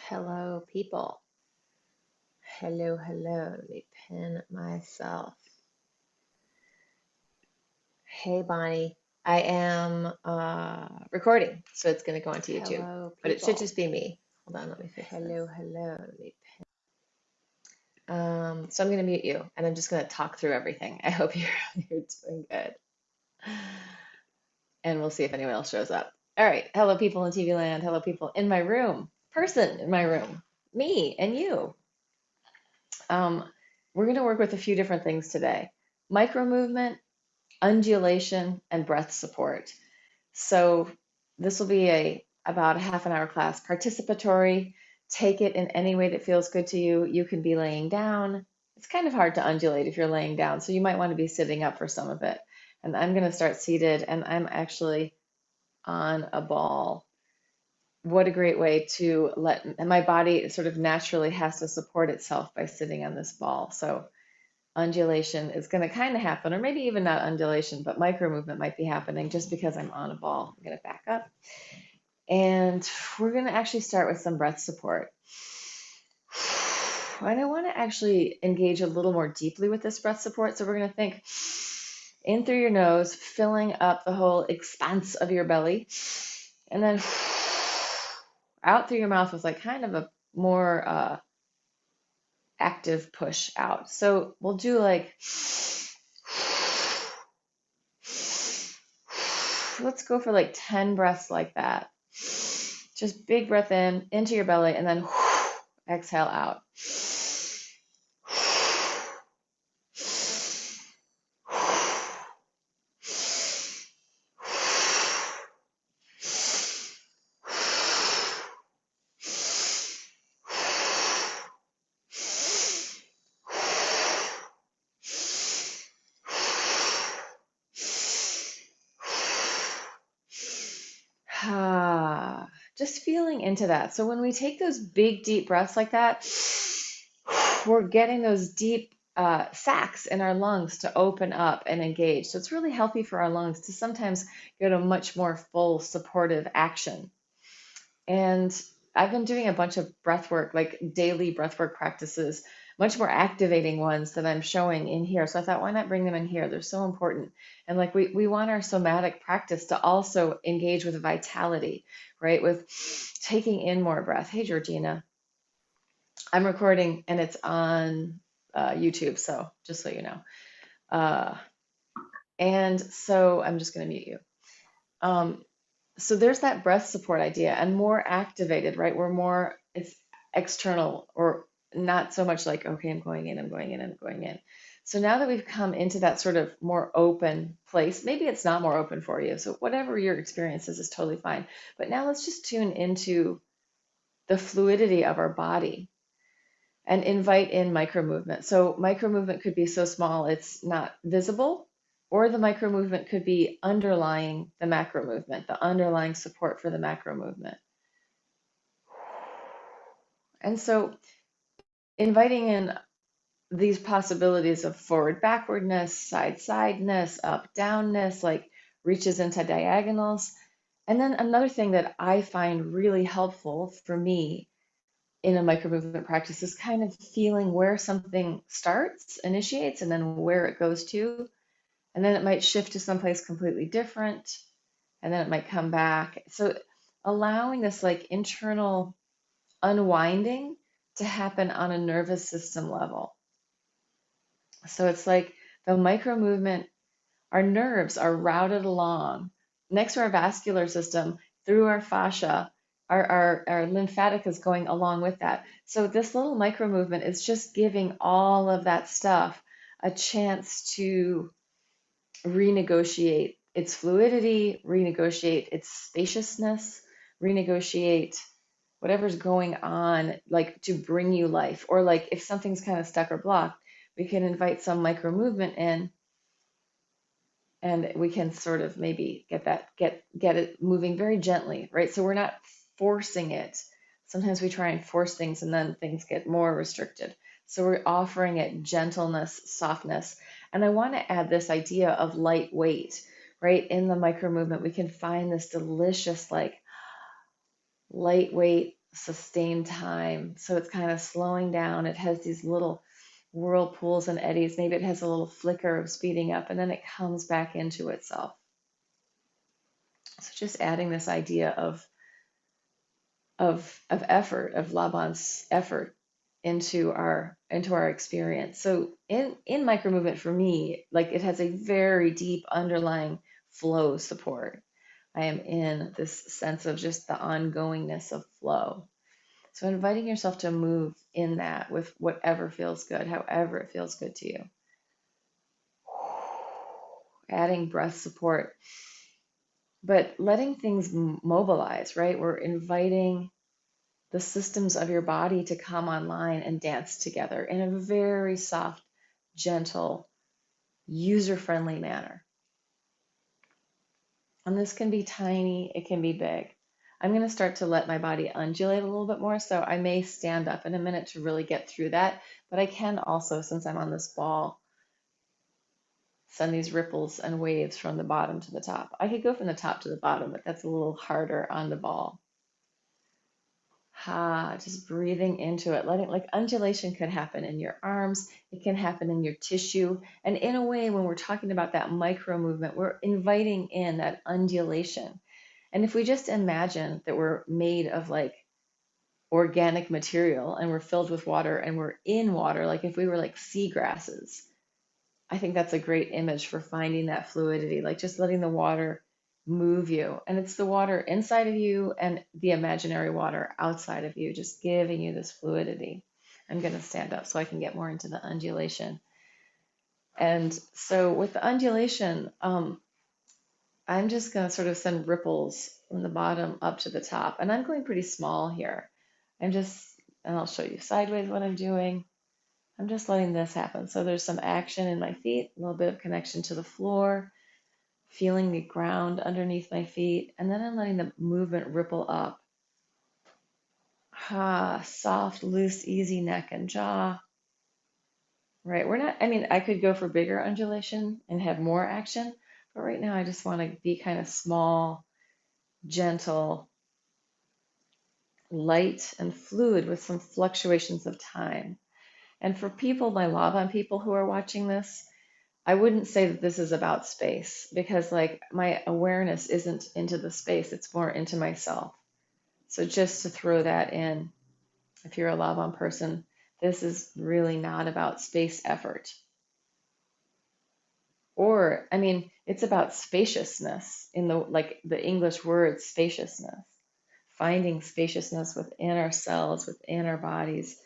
Hello, people. Hello, hello. Let me pin myself. Hey, Bonnie. I am recording, so it's going to go onto YouTube. Hello, but it should just be me. Hold on, let me fix hello, this. Hello, Let me so I'm going to mute you, and I'm just going to talk through everything. I hope you're doing good, and we'll see if anyone else shows up. All right. Hello, people in TV land. Hello, people in my room. Person in my room. Me and you. Um, we're going to work with a few different things today. Micro movement, undulation, and breath support. So this will be about a half an hour class, participatory. Take it in any way that feels good to you. You can be laying down. It's kind of hard to undulate if you're laying down, so you might want to be sitting up for some of it. And I'm going to start seated, and I'm actually on a ball. What a great way to and my body sort of naturally has to support itself by sitting on this ball. So undulation is going to kind of happen, or maybe even not undulation, but micro movement might be happening just because I'm on a ball. I'm going to back up. And we're going to actually start with some breath support. And I want to actually engage a little more deeply with this breath support. So we're going to think in through your nose, filling up the whole expanse of your belly, and then out through your mouth with like kind of a more active push out. So we'll do like, let's go for like 10 breaths like that. Just big breath in, into your belly, and then exhale out. Just feeling into that. So when we take those big, deep breaths like that, we're getting those deep sacs in our lungs to open up and engage. So it's really healthy for our lungs to sometimes go to much more full supportive action. And I've been doing a bunch of breath work, like daily breath work practices, much more activating ones that I'm showing in here. So I thought, why not bring them in here? They're so important. And like we want our somatic practice to also engage with vitality, right? With taking in more breath. Hey, Georgina. I'm recording and it's on YouTube, so just so you know. And so I'm just going to mute you. So there's that breath support idea and more activated, right? We're more, it's external or not so much like, okay, I'm going in, I'm going in, I'm going in. So now that we've come into that sort of more open place, maybe it's not more open for you. So whatever your experience is totally fine. But now let's just tune into the fluidity of our body and invite in micro movement. So micro movement could be so small it's not visible, or the micro movement could be underlying the macro movement, the underlying support for the macro movement. And so inviting in these possibilities of forward backwardness, side sideness, up downness, like reaches into diagonals. And then another thing that I find really helpful for me in a micro movement practice is kind of feeling where something starts, initiates, and then where it goes to. And then it might shift to someplace completely different, and then it might come back. So allowing this like internal unwinding to happen on a nervous system level. So it's like the micro movement, our nerves are routed along next to our vascular system through our fascia. Our lymphatic is going along with that. So this little micro movement is just giving all of that stuff a chance to renegotiate its fluidity, renegotiate its spaciousness, renegotiate whatever's going on, like to bring you life. Or like if something's kind of stuck or blocked, we can invite some micro movement in, and we can sort of maybe get it moving very gently, right? So we're not forcing it. Sometimes we try and force things and then things get more restricted. So we're offering it gentleness, softness. And I want to add this idea of lightweight, right? In the micro movement, we can find this delicious, like lightweight sustained time. So it's kind of slowing down. It has these little whirlpools and eddies. Maybe it has a little flicker of speeding up, and then it comes back into itself. So just adding this idea of effort, of Laban's effort into our experience. So in micro movement for me, like it has a very deep underlying flow support. I am in this sense of just the ongoingness of flow. So inviting yourself to move in that with whatever feels good, however it feels good to you. Adding breath support, but letting things mobilize, right? We're inviting the systems of your body to come online and dance together in a very soft, gentle, user-friendly manner. And this can be tiny, it can be big. I'm going to start to let my body undulate a little bit more, so I may stand up in a minute to really get through that, but I can also, since I'm on this ball, send these ripples and waves from the bottom to the top. I could go from the top to the bottom, but that's a little harder on the ball. Just breathing into it, letting, like, undulation could happen in your arms, it can happen in your tissue. And in a way, when we're talking about that micro movement, we're inviting in that undulation. And if we just imagine that we're made of like organic material and we're filled with water and we're in water, like if we were like seagrasses, I think that's a great image for finding that fluidity, like just letting the water move you. And it's the water inside of you and the imaginary water outside of you, just giving you this fluidity. I'm going to stand up so I can get more into the undulation. And so with the undulation, I'm just going to sort of send ripples from the bottom up to the top. And I'm going pretty small here. And I'll show you sideways what I'm doing. I'm just letting this happen. So there's some action in my feet, a little bit of connection to the floor, feeling the ground underneath my feet, and then I'm letting the movement ripple up. Soft, loose, easy neck and jaw. Right, I could go for bigger undulation and have more action, but right now I just want to be kind of small, gentle, light, and fluid with some fluctuations of time. And for people, my Laban people who are watching this, I wouldn't say that this is about space because like my awareness isn't into the space, it's more into myself. So just to throw that in, if you're a Laban person, this is really not about space effort. Or, it's about spaciousness in the English word spaciousness, finding spaciousness within ourselves, within our bodies.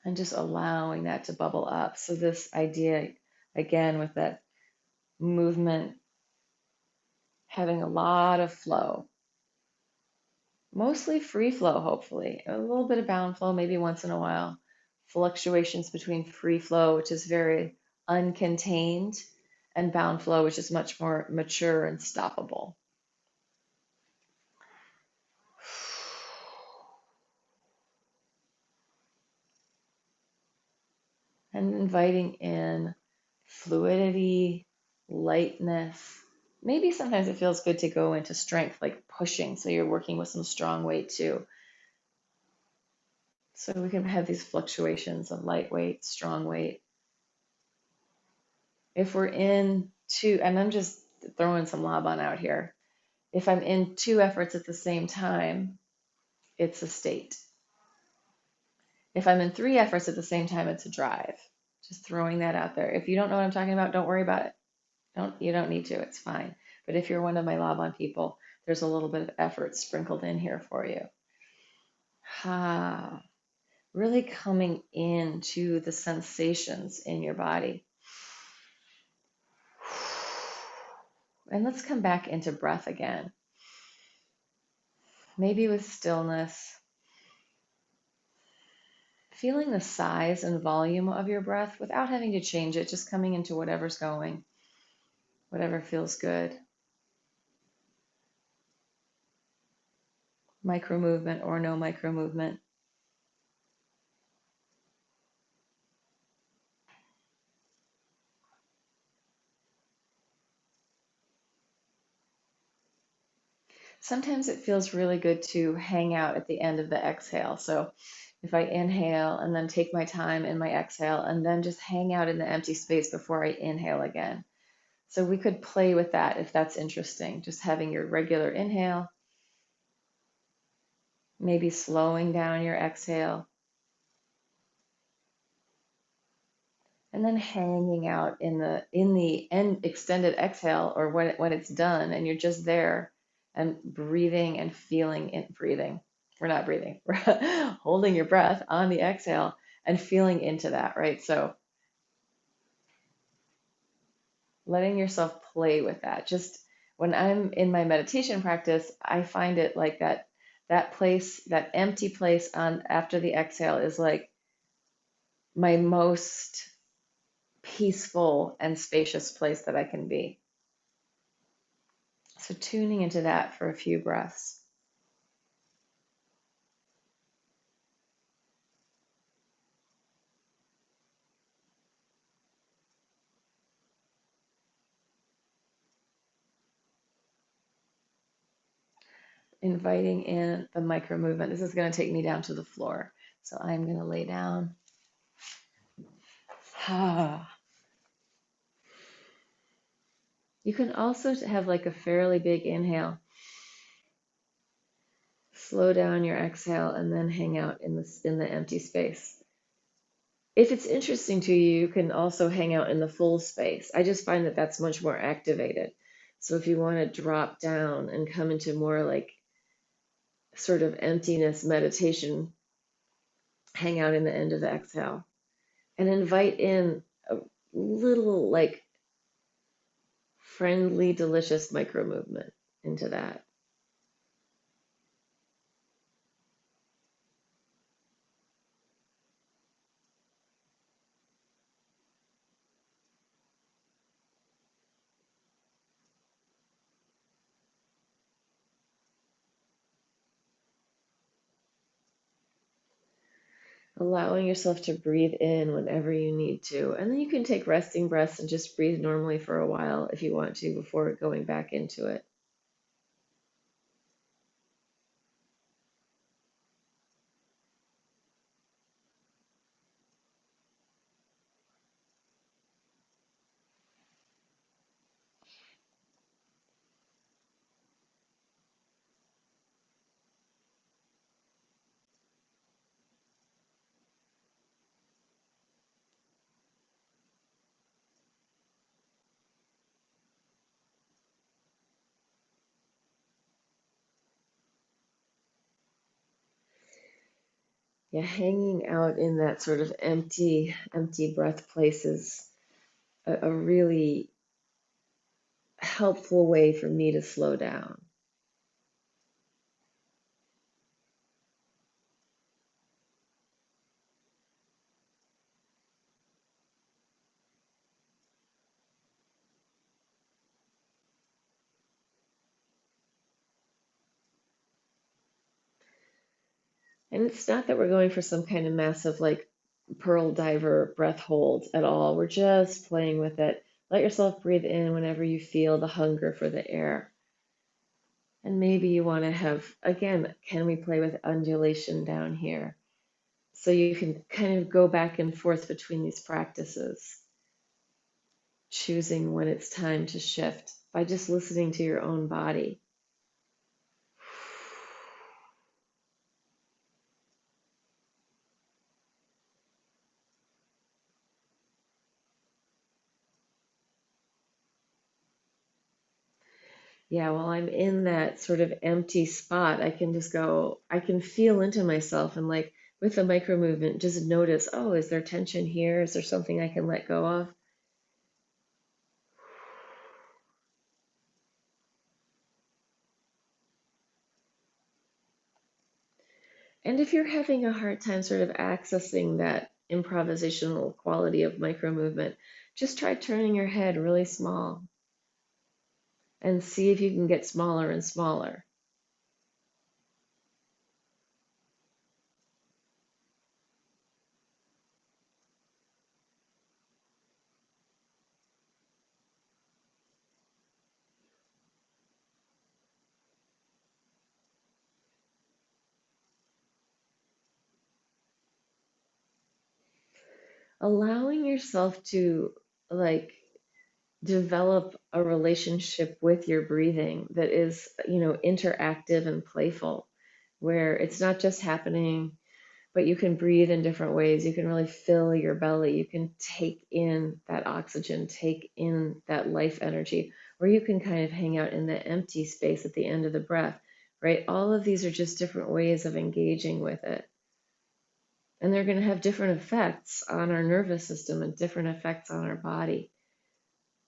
And just allowing that to bubble up. So this idea, again, with that movement, having a lot of flow, mostly free flow, hopefully, a little bit of bound flow, maybe once in a while, fluctuations between free flow, which is very uncontained, and bound flow, which is much more mature and stoppable. And inviting in fluidity, lightness. Maybe sometimes it feels good to go into strength, like pushing, so you're working with some strong weight too. So we can have these fluctuations of lightweight, strong weight. If we're in two, and I'm just throwing some Laban out here, if I'm in two efforts at the same time, it's a state. If I'm in three efforts at the same time, it's a drive. Just throwing that out there. If you don't know what I'm talking about, don't worry about it. You don't need to, it's fine. But if you're one of my Laban people, there's a little bit of effort sprinkled in here for you. Really coming into the sensations in your body. And let's come back into breath again. Maybe with stillness. Feeling the size and volume of your breath without having to change it, just coming into whatever's going, whatever feels good. Micro movement or no micro movement. Sometimes it feels really good to hang out at the end of the exhale. So if I inhale and then take my time in my exhale and then just hang out in the empty space before I inhale again. So we could play with that if that's interesting. Just having your regular inhale, maybe slowing down your exhale, and then hanging out in the end extended exhale, or when it's done and you're just there and breathing and feeling it. Breathing. We're not breathing. We're holding your breath on the exhale and feeling into that, right? So letting yourself play with that. Just when I'm in my meditation practice, I find it like that place, that empty place on after the exhale is like my most peaceful and spacious place that I can be. So tuning into that for a few breaths. Inviting in the micro movement. This is going to take me down to the floor. So I'm going to lay down. You can also have like a fairly big inhale. Slow down your exhale and then hang out in the empty space. If it's interesting to you, you can also hang out in the full space. I just find that that's much more activated. So if you want to drop down and come into more like sort of emptiness meditation, hang out in the end of the exhale and invite in a little like friendly, delicious micro movement into that. Allowing yourself to breathe in whenever you need to. And then you can take resting breaths and just breathe normally for a while if you want to before going back into it. Yeah, hanging out in that sort of empty breath place is a really helpful way for me to slow down. And it's not that we're going for some kind of massive like pearl diver breath hold at all. We're just playing with it. Let yourself breathe in whenever you feel the hunger for the air. And maybe you want to have, again, can we play with undulation down here? So you can kind of go back and forth between these practices, choosing when it's time to shift by just listening to your own body. Yeah, while I'm in that sort of empty spot, I can just go, I can feel into myself and like with the micro movement, just notice, oh, is there tension here? Is there something I can let go of? And if you're having a hard time sort of accessing that improvisational quality of micro movement, just try turning your head really small and see if you can get smaller and smaller. allowing yourself to like develop a relationship with your breathing that is, interactive and playful, where it's not just happening, but you can breathe in different ways. You can really fill your belly. You can take in that oxygen, take in that life energy, or you can kind of hang out in the empty space at the end of the breath, right? All of these are just different ways of engaging with it. And they're going to have different effects on our nervous system and different effects on our body.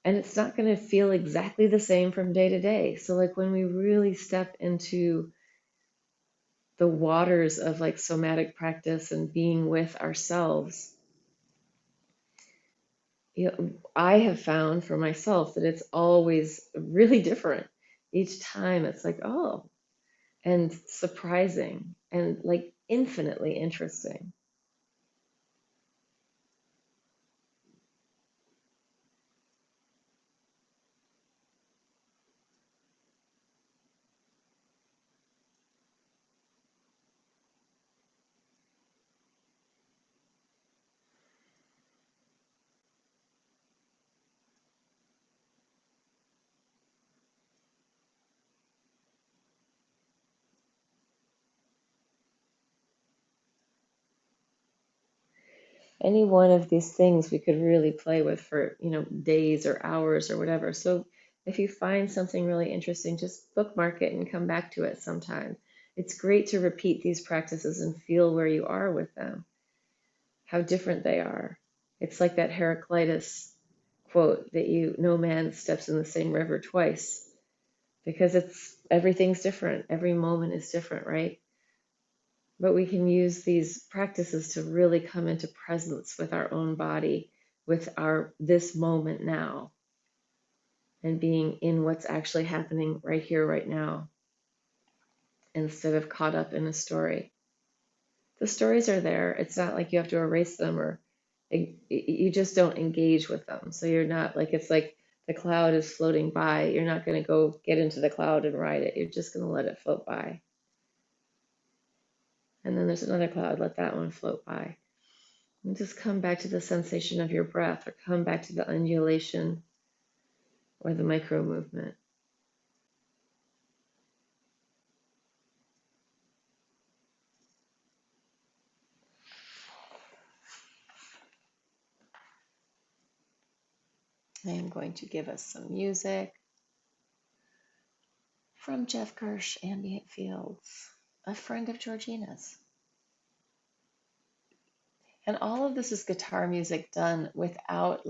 And it's not going to feel exactly the same from day to day. So, like, when we really step into the waters of like somatic practice and being with ourselves, I have found for myself that it's always really different. Each time it's like, oh, and surprising and like infinitely interesting. Any one of these things we could really play with for, days or hours or whatever. So if you find something really interesting, just bookmark it and come back to it sometime. It's great to repeat these practices and feel where you are with them, how different they are. It's like that Heraclitus quote that no man steps in the same river twice, because everything's different. Every moment is different, right? But we can use these practices to really come into presence with our own body, with our this moment now, and being in what's actually happening right here, right now, instead of caught up in a story. The stories are there. It's not like you have to erase them, or you just don't engage with them. So you're not like, it's like the cloud is floating by. You're not going to go get into the cloud and ride it. You're just going to let it float by. And then there's another cloud, let that one float by. And just come back to the sensation of your breath, or come back to the undulation or the micro movement. I am going to give us some music from Jeff Gersh, Ambient Fields, a friend of Georgina's. And all of this is guitar music done without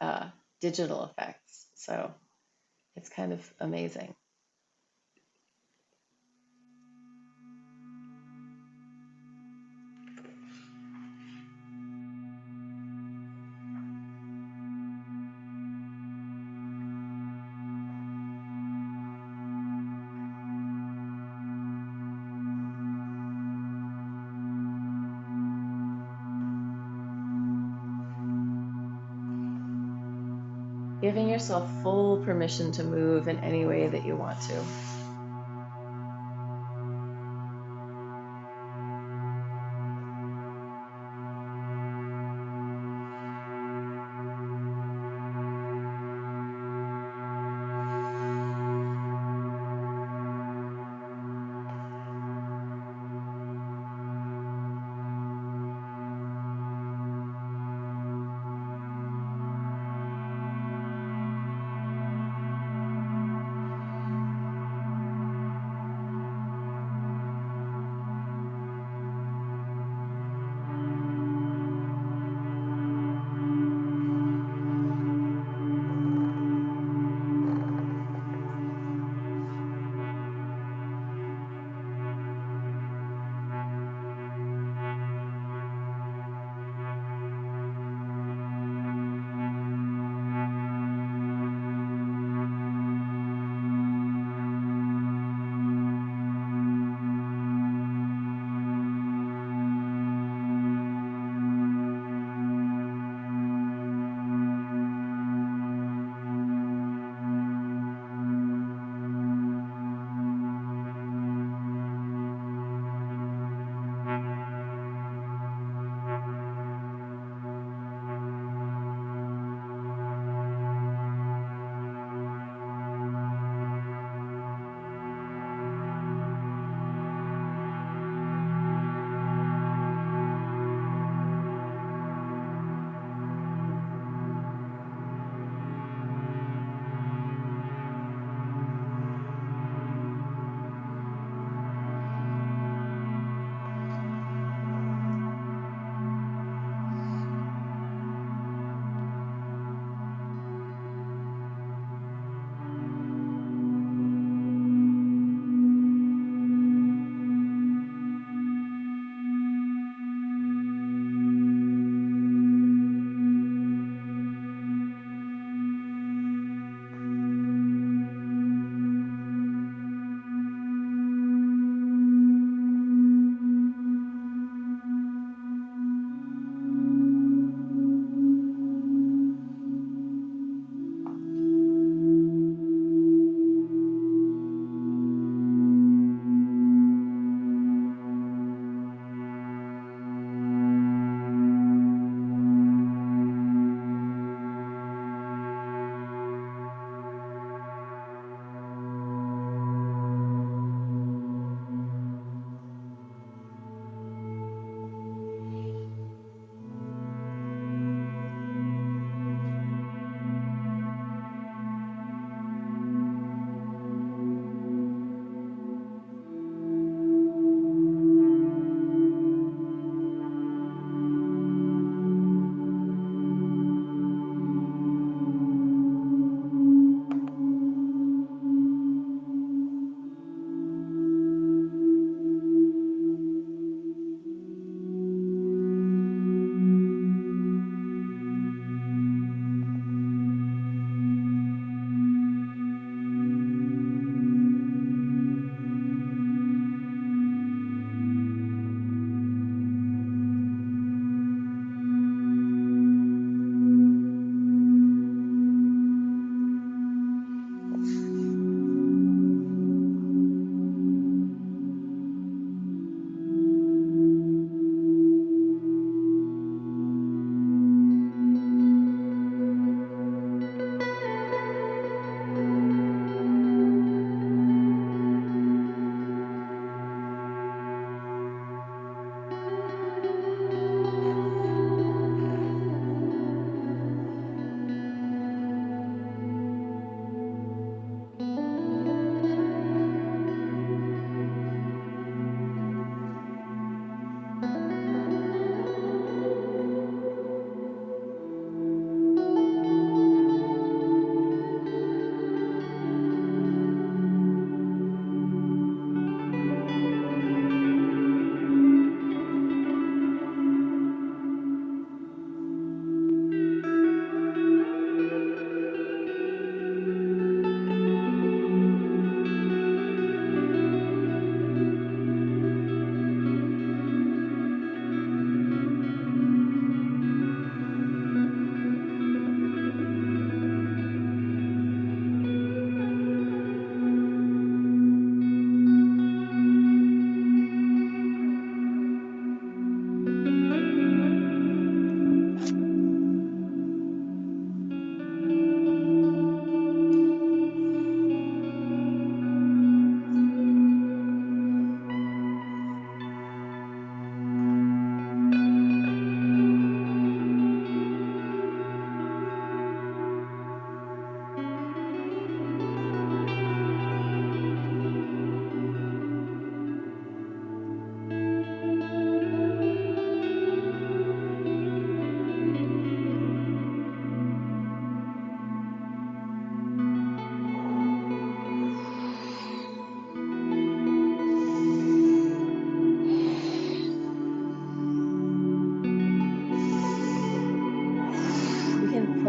uh, digital effects. So it's kind of amazing. Giving yourself full permission to move in any way that you want to.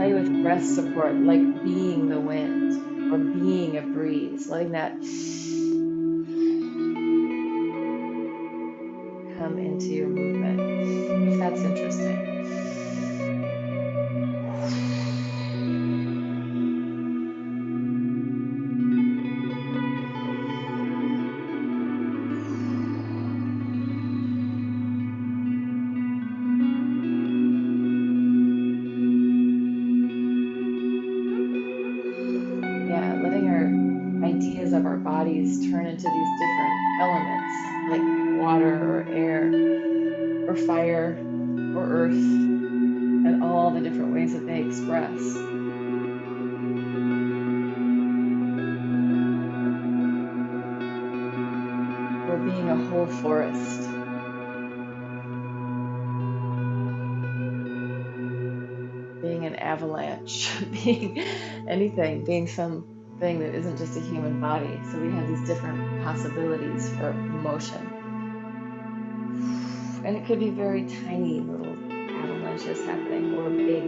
play with breath support, like being the wind or being a breeze, letting that come into your movement, if that's interesting. Yeah, letting our ideas of our bodies turn into these different elements, like water or air or fire or earth, and all the different ways that they express. Or being a whole forest, being an avalanche, being anything, being something that isn't just a human body. So we have these different possibilities for motion. And it could be very tiny little avalanches happening or big,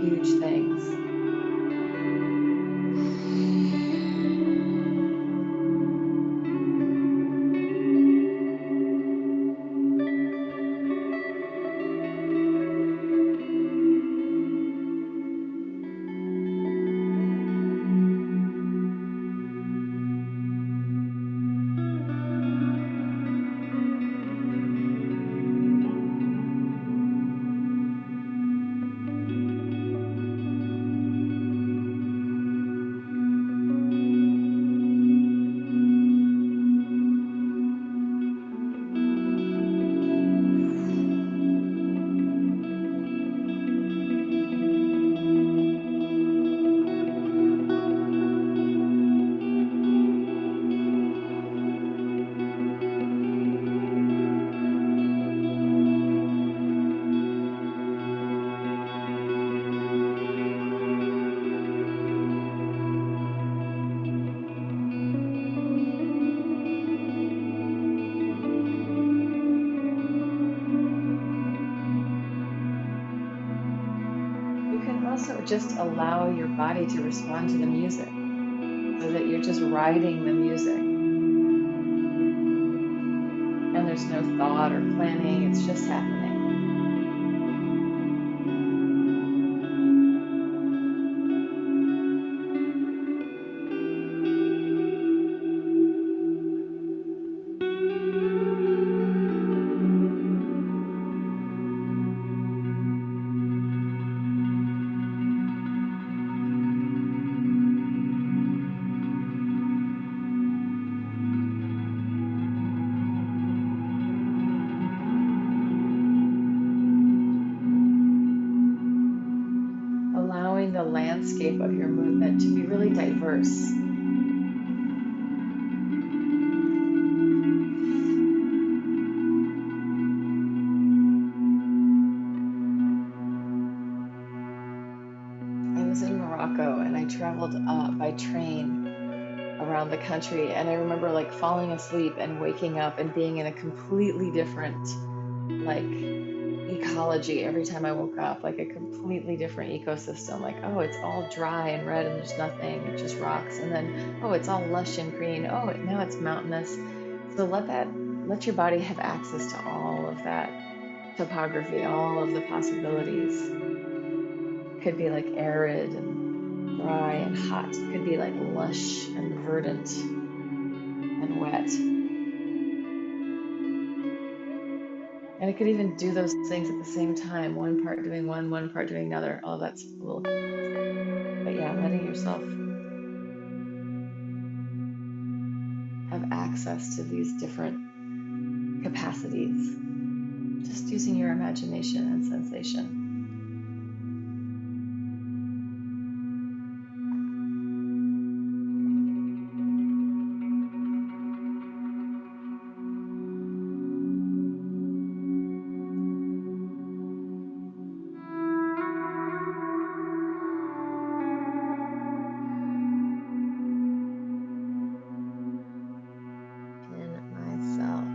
huge things. You can also just allow your body to respond to the music so that you're just riding the music and there's no thought or planning, it's just happening. Allowing the landscape of your movement to be really diverse. I was in Morocco and I traveled by train around the country, and I remember like falling asleep and waking up and being in a completely different like ecology every time I woke up, like a completely different ecosystem. Like, oh, it's all dry and red and there's nothing, it's just rocks. And then, oh, it's all lush and green. Oh, now it's mountainous. So let your body have access to all of that topography, all of the possibilities. It could be like arid and dry and hot. It could be like lush and verdant and wet. And it could even do those things at the same time, one part doing one part doing another. All of that's a little, but yeah, letting yourself have access to these different capacities, just using your imagination and sensation. In myself.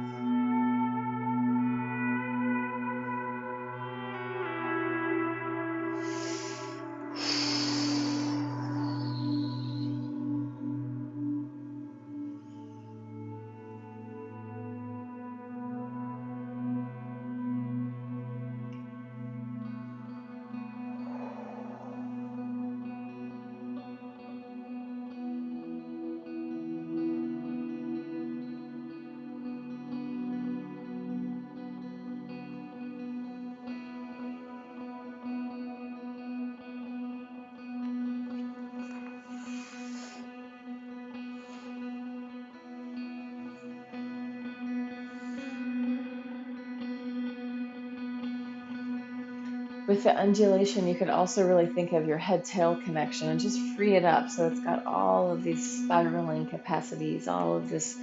With the undulation, you could also really think of your head-tail connection and just free it up. So it's got all of these spiraling capacities, all of this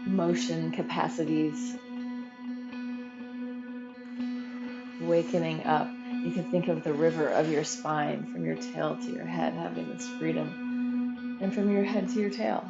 motion capacities, wakening up. You can think of the river of your spine from your tail to your head, having this freedom, and from your head to your tail.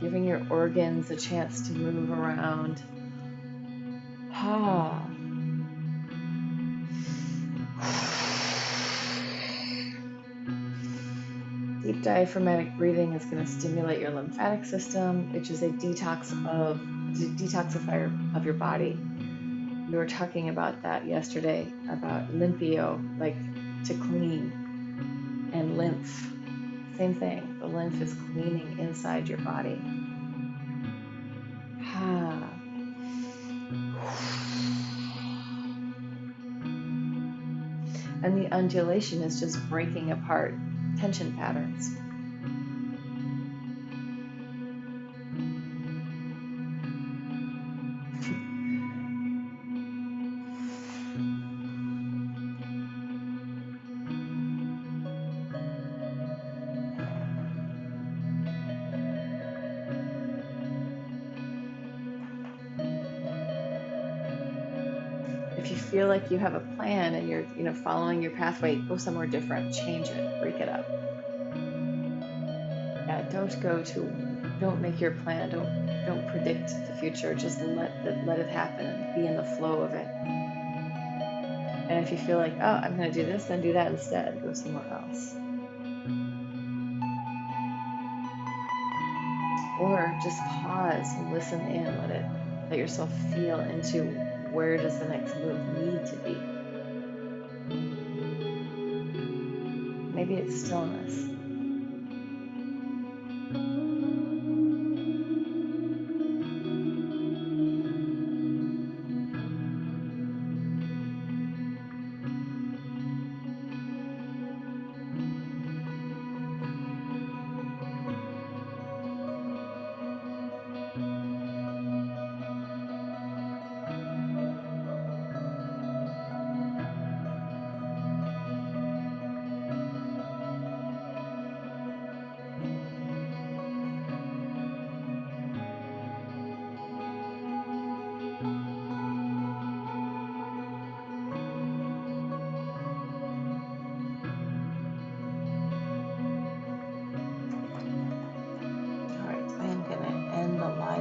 Giving your organs a chance to move around. Ah. Deep diaphragmatic breathing is going to stimulate your lymphatic system, which is a detoxifier of your body. We were talking about that yesterday, about limpio, like to clean, and lymph. Same thing. The lymph is cleaning inside your body. And the undulation is just breaking apart tension patterns. If you feel like you have a plan and you're, following your pathway, go somewhere different, change it, break it up. Yeah, don't make your plan, don't predict the future, just let it happen and be in the flow of it. And if you feel like, oh, I'm going to do this, then do that instead, go somewhere else. Or just pause and listen in, let yourself feel into where does the next move need to be. Maybe it's stillness.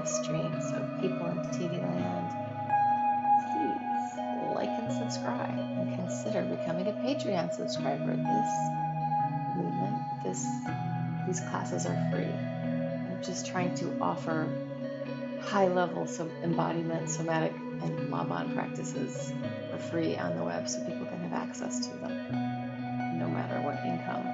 Stream. So people in TV land, please like and subscribe and consider becoming a Patreon subscriber. These classes are free. I'm just trying to offer high-level embodiment, somatic, and Laban practices for free on the web so people can have access to them, no matter what income.